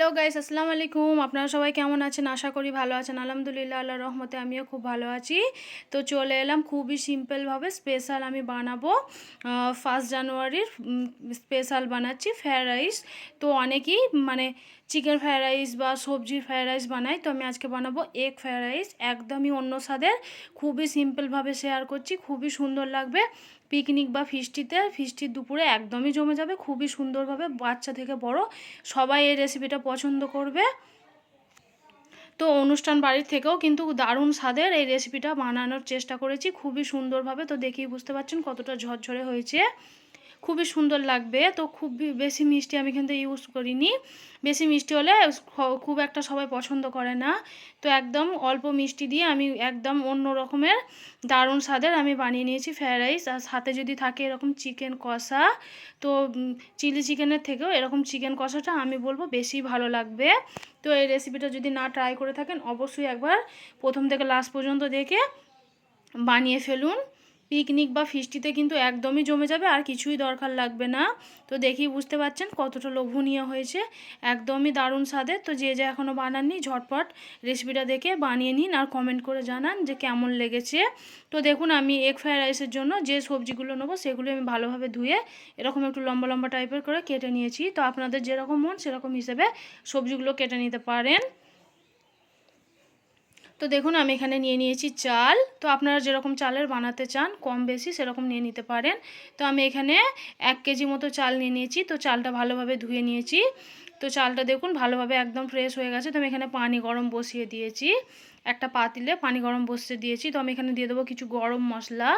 Hello guys, আসসালামু আলাইকুম। আপনারা সবাই কেমন আছেন? আশা করি ভালো আছেন। আলহামদুলিল্লাহ, আল্লাহর রহমতে আমিও খুব ভালো আছি। তো চলে এলাম খুবই সিম্পলভাবে স্পেশাল আমি বানাবো 1 জানুয়ারির স্পেশাল বানাচ্ছি ফ্রায়েড রাইস। তো অনেকেই মানে চিকেন ফ্রায়েড রাইস বা সবজির ফ্রায়েড রাইস বানাই, তো আমি আজকে বানাবো এগ ফ্রায়েড রাইস। একদমই অন্য স্বাদের, খুবই সিম্পলভাবে শেয়ার করছি, খুবই সুন্দর লাগবে। পিকনিক বা ফিস্টির দুপুরে একদমই জমে যাবে, খুবই সুন্দরভাবে। বাচ্চা থেকে বড় সবাই এই রেসিপিটা পছন্দ করবে। তো অনুষ্ঠান বাড়ির থেকেও কিন্তু দারুণ স্বাদের এই রেসিপিটা বানানোর চেষ্টা করেছি খুবই সুন্দরভাবে। তো দেখেই বুঝতে পারছেন কতটা ঝরঝরে হয়েছে, খুবই সুন্দর লাগবে। তো খুব বেশি মিষ্টি আমি কিন্তু ইউজ করিনি, বেশি মিষ্টি হলে খুব একটা সবাই পছন্দ করে না। তো একদম অল্প মিষ্টি দিয়ে আমি একদম অন্য রকমের দারুণ স্বাদের আমি বানিয়ে নিয়েছি ফ্রায়েড রাইস। আর সাথে যদি থাকে এরকম চিকেন কষা, তো চিলি চিকেনের থেকেও এরকম চিকেন কষাটা আমি বলবো বেশি ভালো লাগবে। তো এই রেসিপিটা যদি না ট্রাই করে থাকেন, অবশ্যই একবার প্রথম থেকে লাস্ট পর্যন্ত দেখে বানিয়ে ফেলুন। পিকনিক বা ফিস্টিতে কিন্তু একদমই জমে যাবে, আর কিছুই দরকার লাগবে না। তো দেখেই বুঝতে পারছেন কতটা লোভনীয় হয়েছে, একদমই দারুণ স্বাদের। তো যে এখনও বানাননি, ঝটপট রেসিপিটা দেখে বানিয়ে নিন আর কমেন্ট করে জানান যে কেমন লেগেছে। তো দেখুন, আমি এগ ফ্রায়েড রাইসের জন্য যে সবজিগুলো নেবো সেগুলো আমি ভালোভাবে ধুয়ে এরকম একটু লম্বা লম্বা টাইপের করে কেটে নিয়েছি। তো আপনাদের যেরকম মন সেরকম হিসেবে সবজিগুলো কেটে নিতে পারেন। তো দেখুন, আমি এখানে নিয়ে নিয়েছি চাল। তো আপনারা যেরকম চালের বানাতে চান কম বেশি সেরকম নিয়ে নিতে পারেন। তো আমি এখানে 1 কেজি মতো চাল নিয়ে নিয়েছি। তো চালটা ভালোভাবে ধুয়ে নিয়েছি। তো চালটা দেখুন ভালোভাবে একদম ফ্রেশ হয়ে গেছে। তো আমি এখানে পানি গরম বসিয়ে দিয়েছি, একটা পাতিলে পানি গরম বসিয়ে দিয়েছি। তো আমি এখানে দিয়ে দেবো কিছু গরম মশলা।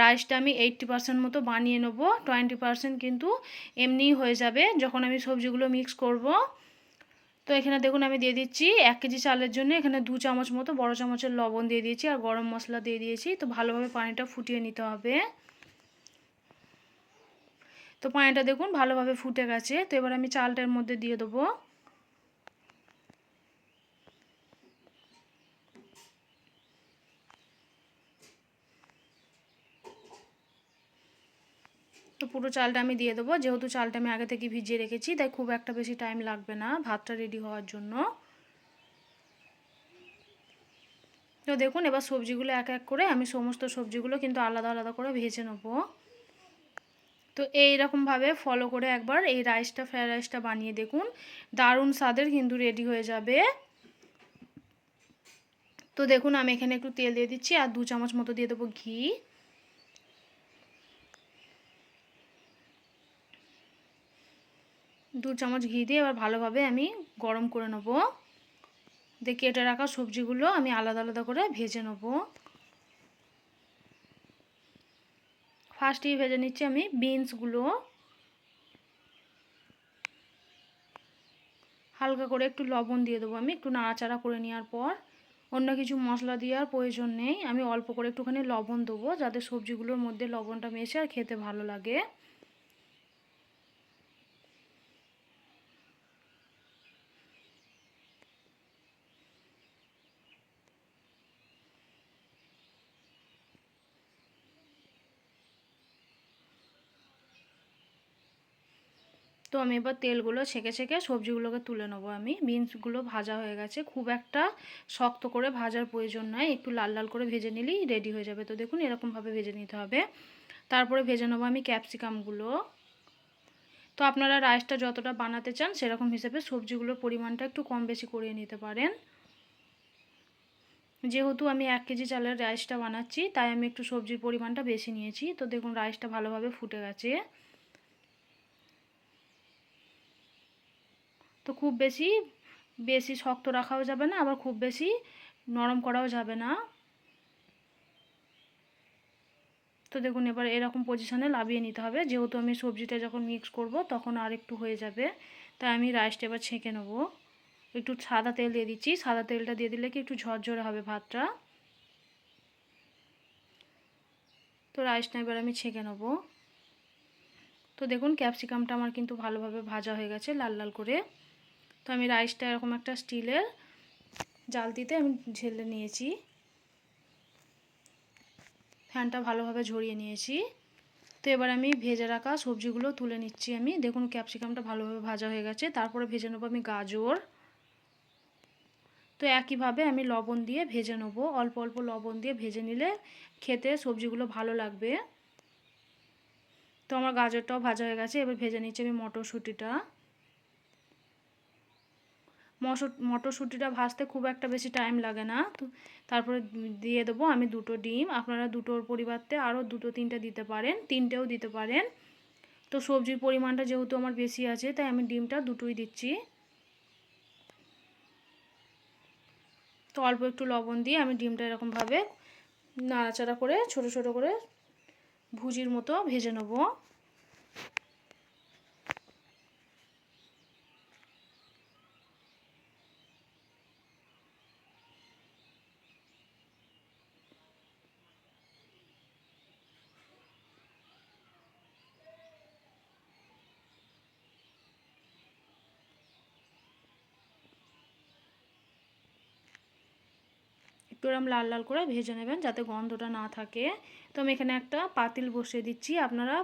রাইসটা আমি 80% মতো বানিয়ে নেবো, 20% কিন্তু এমনিই হয়ে যাবে যখন আমি সবজিগুলো মিক্স করব। তো এখানে দেখুন আমি দিয়ে দিচ্ছি 1 কেজি চালের জন্য এখানে 2 চামচ মতো বড় চামচের লবণ দিয়ে দিয়েছি, আর গরম মশলা দিয়ে দিয়েছি। তো ভালোভাবে পানিটা ফুটিয়ে নিতে হবে। তো পানিটা দেখুন ভালোভাবে ফুটে গেছে। তো এবার আমি চালটার মধ্যে দিয়ে দেবো। তো পুরো চালটা আমি দিয়ে দেবো, যেহেতু চালটা আমি আগে থেকে ভিজিয়ে রেখেছি তাই খুব একটা বেশি টাইম লাগবে না ভাতটা রেডি হওয়ার জন্য। তো দেখুন এবার সবজিগুলো এক এক করে আমি সমস্ত সবজিগুলো কিন্তু আলাদা আলাদা করে ভেজে নেবো। তো এইরকমভাবে ফলো করে একবার এই ফ্রায়েড রাইসটা বানিয়ে দেখুন, দারুণ স্বাদের কিন্তু রেডি হয়ে যাবে। তো দেখুন আমি এখানে একটু তেল দিয়ে দিচ্ছি, আর 2 চামচ মতো দিয়ে দেবো ঘি। 2 চামচ ঘি দিয়ে এবার ভালোভাবে আমি গরম করে নেব। দিয়ে কেটে রাখা সবজিগুলো আমি আলাদা আলাদা করে ভেজে নেব। ফার্স্টেই ভেজে নিচ্ছি আমি বিনসগুলো। হালকা করে একটু লবণ দিয়ে দেবো, আমি একটু নাড়াচাড়া করে নেওয়ার পর। অন্য কিছু মশলা দেওয়ার প্রয়োজন নেই, আমি অল্প করে একটুখানি লবণ দেবো যাতে সবজিগুলোর মধ্যে লবণটা মেশে আর খেতে ভালো লাগে। তো আমি এবার তেলগুলো ছেঁকে ছেঁকে সবজিগুলোকে তুলে নেবো। আমি বিনসগুলো ভাজা হয়ে গেছে, খুব একটা শক্ত করে ভাজার প্রয়োজন নয়, একটু লাল লাল করে ভেজে নিলেই রেডি হয়ে যাবে। তো দেখুন এরকমভাবে ভেজে নিতে হবে। তারপরে ভেজে নেবো আমি ক্যাপসিকামগুলো। তো আপনারা রাইসটা যতটা বানাতে চান সেরকম হিসেবে সবজিগুলোর পরিমাণটা একটু কম বেশি করিয়ে নিতে পারেন। যেহেতু আমি 1 কেজি চালের রাইসটা বানাচ্ছি তাই আমি একটু সবজির পরিমাণটা বেশি নিয়েছি। তো দেখুন রাইসটা ভালোভাবে ফুটে গেছে। তো খুব বেশি বেশি শক্ত রাখাও যাবে না, আবার খুব বেশি নরম করাও যাবে না। তো দেখুন এবার এরকম পজিশনে নামিয়ে নিতে হবে, যেহেতু আমি সবজিটা যখন মিক্স করব তখন আর একটু হয়ে যাবে। তাই আমি রাইসটা এবার ছেঁকে নেব। একটু সাদা তেল দিয়ে দিচ্ছি, সাদা তেলটা দিয়ে দিলে কি একটু ঝরঝরে হবে ভাতটা। তো রাইসটা এবার আমি ছেঁকে নেব। তো দেখুন ক্যাপসিকামটা আমার কিন্তু ভালোভাবে ভাজা হয়ে গেছে লাল লাল করে। তো আমি রাইসটা এরকম একটা স্টিলের জালতিতে আমি ঢেলে নিয়েছি, ফ্যানটা ভালোভাবে ঝরিয়ে নিয়েছি। তো এবার আমি ভেজে রাখা সবজিগুলো তুলে নিচ্ছি। আমি দেখুন ক্যাপসিকামটা ভালোভাবে ভাজা হয়ে গেছে। তারপরে ভেজে নেবো আমি গাজর। তো একইভাবে আমি লবণ দিয়ে ভেজে নেবো, অল্প অল্প লবণ দিয়ে ভেজে নিলে খেতে সবজিগুলো ভালো লাগবে। তো আমার গাজরটাও ভাজা হয়ে গেছে। এবার ভেজে নিচ্ছি আমি মটরশুঁটিটা। মটরশুঁটিটা ভাজতে খুব একটা বেশি টাইম লাগে না। তো তারপরে দিয়ে দেবো আমি 2টো ডিম। আপনারা 2টোর পরিবর্তে আরও 2টো 3টে দিতে পারেন, 3টেও দিতে পারেন। তো সবজির পরিমাণটা যেহেতু আমার বেশি আছে তাই আমি ডিমটা 2টোই দিচ্ছি। তো অল্প একটু লবণ দিয়ে আমি ডিমটা এরকমভাবে নাড়াচাড়া করে ছোট ছোট করে ভুজির মতো ভেজে নেব। একটু এরকম লাল লাল করে ভেজে নেবেন যাতে গন্ধটা না থাকে। তো আমি এখানে একটা পাতিল বসিয়ে দিচ্ছি। আপনারা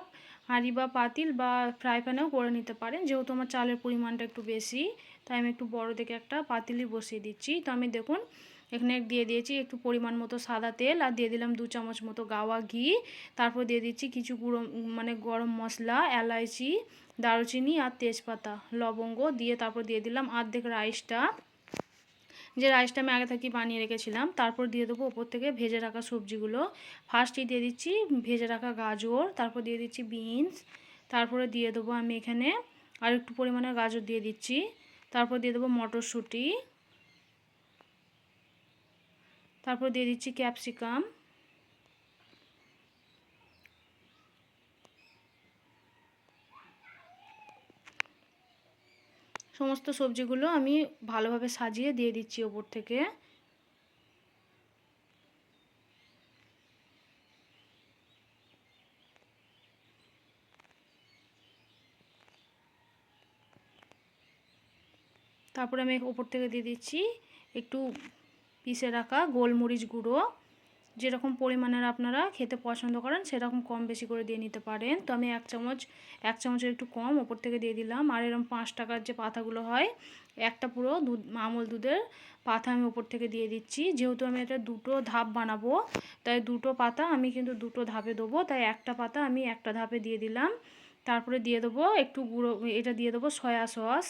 হাঁড়ি বা পাতিল বা ফ্রাই প্যানেও করে নিতে পারেন। যেহেতু আমার চালের পরিমাণটা একটু বেশি তাই আমি একটু বড় দেখে একটা পাতিলই বসিয়ে দিচ্ছি। তো আমি দেখুন এখানে দিয়ে দিয়েছি একটু পরিমাণ মতো সাদা তেল, আর দিয়ে দিলাম 2 চামচ মতো গাওয়া ঘি। তারপর দিয়ে দিচ্ছি কিছু গুঁড়ো মানে গরম মশলা, এলাচি, দারুচিনি আর তেজপাতা, লবঙ্গ দিয়ে তারপর দিয়ে দিলাম অর্ধেক রাইসটা, যে রাইসটা আমি আগে থেকে বানিয়ে রেখেছিলাম। তারপর দিয়ে দেবো ওপর থেকে ভেজে রাখা সবজিগুলো। ফার্স্টই দিয়ে দিচ্ছি ভেজে রাখা গাজর, তারপর দিয়ে দিচ্ছি বিনস, তারপরে দিয়ে দেবো আমি এখানে আর একটু পরিমাণে গাজর দিয়ে দিচ্ছি। তারপর দিয়ে দেবো মটরশুঁটি, তারপর দিয়ে দিচ্ছি ক্যাপসিকাম, সমস্ত সবজিগুলো আমি ভালোভাবে সাজিয়ে দিয়ে দিচ্ছি ওপর থেকে। তারপরে আমি ওপর থেকে দিয়ে দিচ্ছি একটু পিষে রাখা গোলমরিচ গুঁড়ো। যেরকম পরিমাণের আপনারা খেতে পছন্দ করেন সেরকম কম বেশি করে দিয়ে নিতে পারেন। তো আমি এক চামচের একটু কম ওপর থেকে দিয়ে দিলাম। আর এরকম 5 টাকার যে পাতাগুলো হয়, একটা পুরো আমুল দুধের পাতা আমি ওপর থেকে দিয়ে দিচ্ছি। যেহেতু আমি এটা 2টো ধাপ বানাবো তাই 2টো পাতা আমি কিন্তু 2টো ধাপে দেবো, তাই একটা পাতা আমি একটা ধাপে দিয়ে দিলাম। তারপরে দিয়ে দেবো একটু গুঁড়ো, এটা দিয়ে দেবো সয়া সস।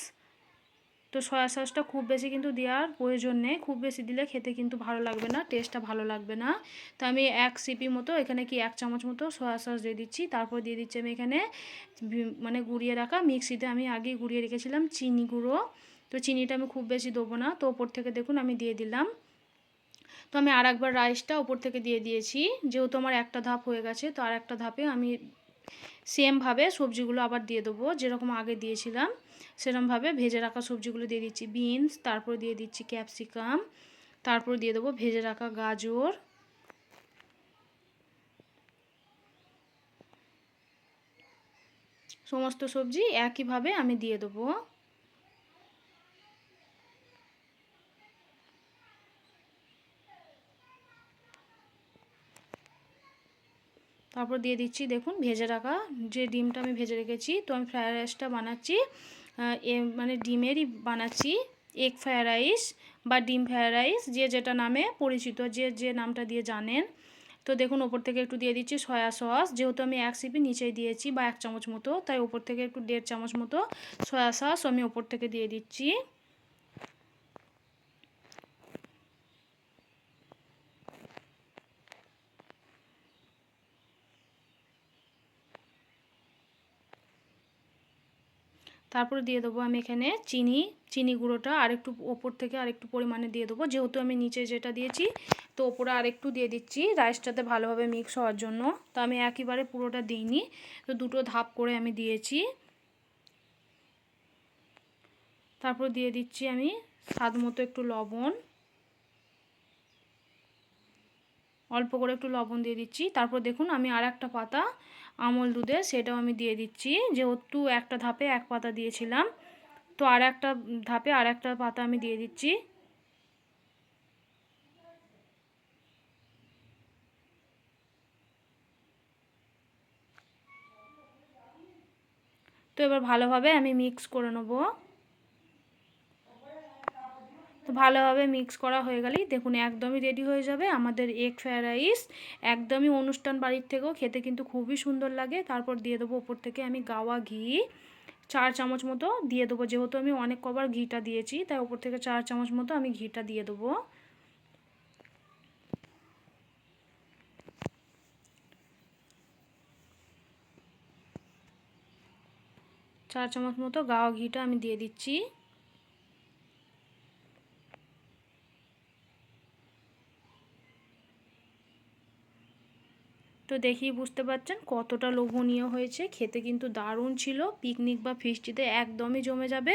তো সয়া সসটা খুব বেশি কিন্তু দেওয়ার প্রয়োজন নেই, খুব বেশি দিলে খেতে কিন্তু ভালো লাগবে না, টেস্টটা ভালো লাগবে না। তো আমি 1 সিপি মতো এখানে 1 চামচ মতো সয়া সস দিয়ে দিচ্ছি। তারপর দিয়ে দিচ্ছি আমি এখানে মানে গুঁড়িয়ে রাখা, মিক্সিতে আমি আগেই গুঁড়িয়ে রেখেছিলাম চিনি গুঁড়ো। তো চিনিটা আমি খুব বেশি দেবো না, তো ওপর থেকে দেখুন আমি দিয়ে দিলাম। তো আমি আর একবার রাইসটা ওপর থেকে দিয়ে দিয়েছি। যেহেতু আমার একটা ধাপ হয়ে গেছে তো আর একটা ধাপে আমি সেমভাবে সবজিগুলো আবার দিয়ে দেবো, যেরকম আগে দিয়েছিলাম সেরকমভাবে ভেজে রাখা সবজিগুলো দিয়ে দিচ্ছি। বিনস, তারপর দিয়ে দিচ্ছি ক্যাপসিকাম, তারপর দিয়ে দেবো ভেজে রাখা গাজর, সমস্ত সবজি একইভাবে আমি দিয়ে দেবো। তারপর দিয়ে দিচ্ছি দেখুন ভেজে রাখা যে ডিমটা আমি ভেজে রেখেছি। তো আমি ফ্রায়েড রাইসটা বানাচ্ছি মানে ডিমেরই বানাচ্ছি, এগ ফ্রায়েড রাইস বা ডিম ফ্রায়েড রাইস, যে যেটা নামে পরিচিত, যে যে নামটা দিয়ে জানেন। তো দেখুন ওপর থেকে একটু দিয়ে দিচ্ছি সয়া সস। যেহেতু আমি 1 সিপি নিচেই দিয়েছি বা 1 চামচ মতো, তাই ওপর থেকে একটু 1.5 চামচ মতো সয়া সস আমি ওপর থেকে দিয়ে দিচ্ছি। তারপরে দিয়ে দেবো আমি এখানে চিনি গুঁড়োটা আরেকটু ওপর থেকে আরেকটু পরিমাণে দিয়ে দেবো। যেহেতু আমি নিচে যেটা দিয়েছি তো ওপরে আরেকটু দিয়ে দিচ্ছি রাইসটাতে ভালোভাবে মিক্স হওয়ার জন্য। তো আমি একইবারে পুরোটা দিইনি, তো 2টো ধাপ করে আমি দিয়েছি। তারপর দিয়ে দিচ্ছি আমি স্বাদ মতো একটু লবণ, অল্প করে একটু লবণ দিয়ে দিচ্ছি। তারপর দেখুন আমি আর একটা পাতা আমল দুধে সেটাও আমি দিয়ে দিচ্ছি। যেহেতু একটা ধাপে 1 পাতা দিয়েছিলাম তো আর একটা ধাপে আর একটা পাতা আমি দিয়ে দিচ্ছি। তো এবার ভালোভাবে আমি মিক্স করে নেব। তো ভালোভাবে মিক্স করা হয়ে গেলেই দেখুন একদমই রেডি হয়ে যাবে আমাদের এগ ফ্রায়েড রাইস। একদমই অনুষ্ঠান বাড়ির থেকেও খেতে কিন্তু খুবই সুন্দর লাগে। তারপর দিয়ে দেবো ওপর থেকে আমি গাওয়া ঘি 4 চামচ মতো দিয়ে দেবো, যেহেতু আমি অনেক কবার ঘিটা দিয়েছি তাই ওপর থেকে 4 চামচ মতো আমি ঘিটা দিয়ে দেবো। 4 চামচ মতো গাওয়া ঘিটা আমি দিয়ে দিচ্ছি। তো দেখেই বুঝতে পারছেন কতটা লোভনীয় হয়েছে, খেতে কিন্তু দারুণ ছিল। পিকনিক বা ফিস্টিতে একদমই জমে যাবে।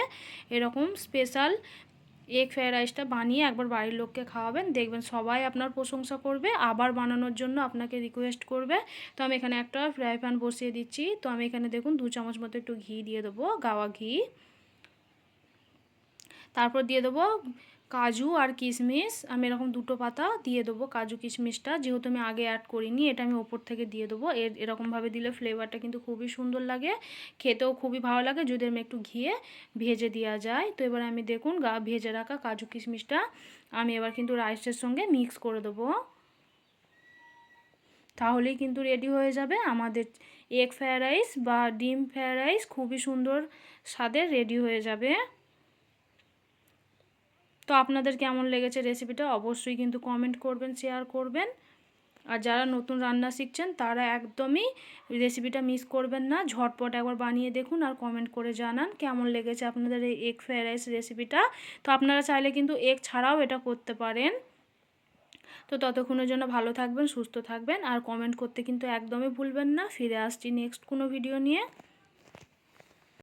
এরকম স্পেশাল এগ ফ্রায়েড রাইসটা বানিয়ে একবার বাড়ির লোককে খাওয়াবেন, দেখবেন সবাই আপনার প্রশংসা করবে, আবার বানানোর জন্য আপনাকে রিকোয়েস্ট করবে। তো আমি এখানে একটা ফ্রাই প্যান বসিয়ে দিচ্ছি। তো আমি এখানে দেখুন 2 চামচ মতো একটু ঘি দিয়ে দেবো, গাওয়া ঘি। তারপর দিয়ে দেবো কাজু আর কিশমিশ। আমি এরকম 2টো পাতা দিয়ে দেবো কাজু কিশমিশটা, যেহেতু আমি আগে অ্যাড করিনি, এটা আমি ওপর থেকে দিয়ে দেবো। এরকমভাবে দিলে ফ্লেভারটা কিন্তু খুবই সুন্দর লাগে, খেতেও খুবই ভালো লাগে যদি আমি একটু ঘিয়ে ভেজে দেওয়া যায়। তো এবার আমি দেখুন ভেজে রাখা কাজু কিশমিশটা আমি এবার কিন্তু রাইসের সঙ্গে মিক্স করে দেবো। তাহলেই কিন্তু রেডি হয়ে যাবে আমাদের এগ ফ্রায়েড রাইস বা ডিম ফ্রায়েড রাইস, খুবই সুন্দর স্বাদের রেডি হয়ে যাবে। তো আপনাদের কেমন লেগেছে রেসিপিটা অবশ্যই কিন্তু কমেন্ট করবেন, শেয়ার করবেন। আর যারা নতুন রান্না শিখছেন তারা একদমই রেসিপিটা মিস করবেন না, ঝটপট একবার বানিয়ে দেখুন আর কমেন্ট করে জানান কেমন লেগেছে আপনাদের এই এগ ফ্রায়েড রাইস রেসিপিটা। তো আপনারা চাইলে কিন্তু এগ ছাড়াও এটা করতে পারেন। তো ততক্ষণের জন্য ভালো থাকবেন, সুস্থ থাকবেন, আর কমেন্ট করতে কিন্তু একদমই ভুলবেন না। ফিরে আসছি নেক্সট কোনো ভিডিও নিয়ে।